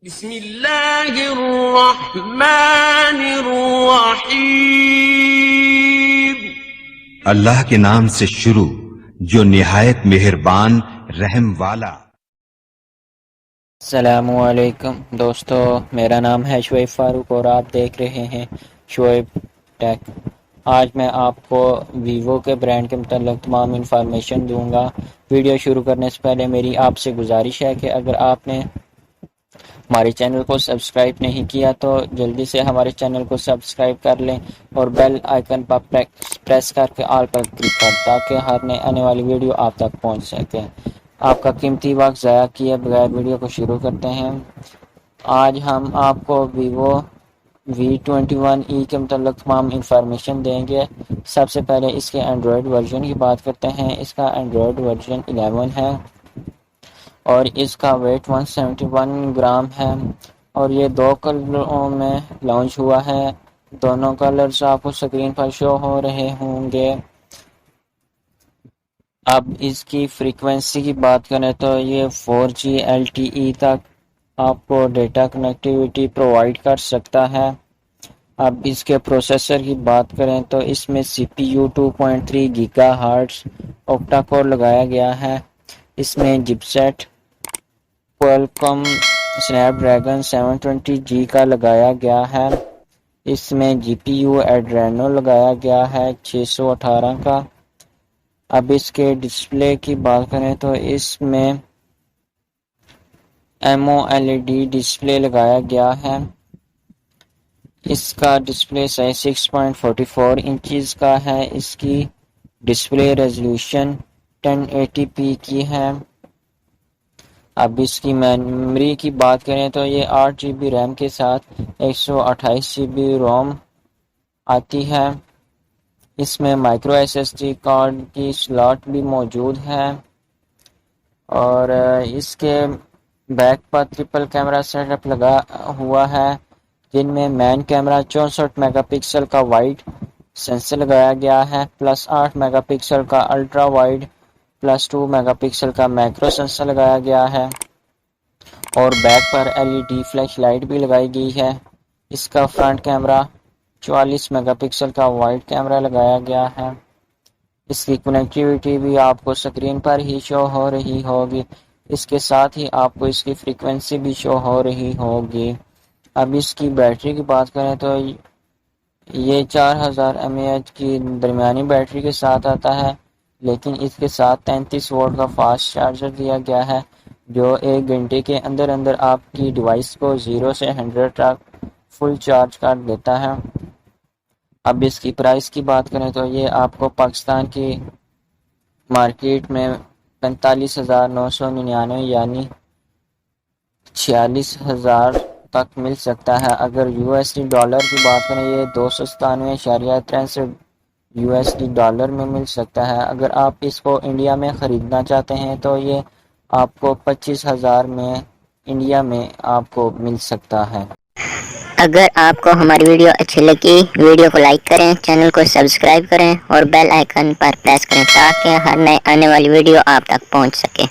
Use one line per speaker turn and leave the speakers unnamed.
بسم اللہ الرحمن الرحیم۔
اللہ کے نام سے شروع جو نہایت مہربان رحم والا۔
السلام علیکم دوستو، میرا نام ہے شعیب فاروق اور آپ دیکھ رہے ہیں شعیب ٹیک۔ آج میں آپ کو ویوو کے برانڈ کے متعلق تمام انفارمیشن دوں گا۔ ویڈیو شروع کرنے سے پہلے میری آپ سے گزارش ہے کہ اگر آپ نے ہمارے چینل کو سبسکرائب نہیں کیا تو جلدی سے ہمارے چینل کو سبسکرائب کر لیں اور بیل آئیکن پر پریس کر کے آل پر کلک کر تاکہ ہر نئے آنے والی ویڈیو آپ تک پہنچ سکے۔ آپ کا قیمتی وقت ضائع کیے بغیر ویڈیو کو شروع کرتے ہیں۔ آج ہم آپ کو ویوو V21e کے متعلق تمام انفارمیشن دیں گے۔ سب سے پہلے اس کے اینڈرائڈ ورژن کی بات کرتے ہیں۔ اس کا اینڈرائڈ ورژن 11 ہے اور اس کا ویٹ 171 گرام ہے اور یہ 2 کلروں میں لانچ ہوا ہے۔ دونوں کلرز آپ کو سکرین پر شو ہو رہے ہوں گے۔ اب اس کی فریکوینسی کی بات کریں تو یہ 4G LTE تک آپ کو ڈیٹا کنیکٹیوٹی پرووائڈ کر سکتا ہے۔ اب اس کے پروسیسر کی بات کریں تو اس میں CPU 2.3 گیگا ہرٹز اوکٹا کور لگایا گیا ہے۔ اس میں چپسیٹ کوالکم Snapdragon 720G کا لگایا گیا ہے۔ اس میں GPU ایڈرینو لگایا گیا ہے 618 کا۔ اب اس کے ڈسپلے کی بات کریں تو اس میں AMOLED ڈسپلے لگایا گیا ہے۔ اس کا ڈسپلے سائز 6.44 انچز کا ہے۔ اس کی ڈسپلے ریزولوشن 1080p کی ہے۔ اب اس کی میموری کی بات کریں تو یہ 8GB ریم کے ساتھ 128GB روم آتی ہے۔ اس میں مائکرو SSD کارڈ کی سلاٹ بھی موجود ہے اور اس کے بیک پر ٹرپل کیمرہ سیٹ اپ لگا ہوا ہے جن میں مین کیمرہ 64 میگا پکسل کا وائڈ سینسر لگایا گیا ہے، +8 میگا پکسل کا الٹرا وائڈ، +2 میگا پکسل کا میکرو سینسر لگایا گیا ہے اور بیک پر LED فلیش لائٹ بھی لگائی گئی ہے۔ اس کا فرنٹ کیمرہ 44 میگا پکسل کا وائڈ کیمرہ لگایا گیا ہے۔ اس کی کنیکٹیوٹی بھی آپ کو سکرین پر ہی شو ہو رہی ہوگی۔ اس کے ساتھ ہی آپ کو اس کی فریکوینسی بھی شو ہو رہی ہوگی۔ اب اس کی بیٹری کی بات کریں تو یہ 4000 mAh کی درمیانی بیٹری کے ساتھ آتا ہے، لیکن اس کے ساتھ 33 وولٹ کا فاسٹ چارجر دیا گیا ہے جو 1 گھنٹے کے اندر آپ کی ڈیوائس کو 0 سے 100 تک فل چارج کر دیتا ہے۔ اب اس کی پرائس کی بات کریں تو یہ آپ کو پاکستان کی مارکیٹ میں 45,999 یعنی 46,000 تک مل سکتا ہے۔ اگر USD ڈالر کی بات کریں یہ 297.63 USD میں مل سکتا ہے۔ اگر آپ اس کو انڈیا میں خریدنا چاہتے ہیں تو یہ آپ کو 25,000 میں انڈیا میں آپ کو مل سکتا ہے۔
اگر آپ کو ہماری ویڈیو اچھی لگی ویڈیو کو لائک کریں، چینل کو سبسکرائب کریں اور بیل آئیکن پر پریس کریں تاکہ ہر نئے آنے والی ویڈیو آپ تک پہنچ سکے۔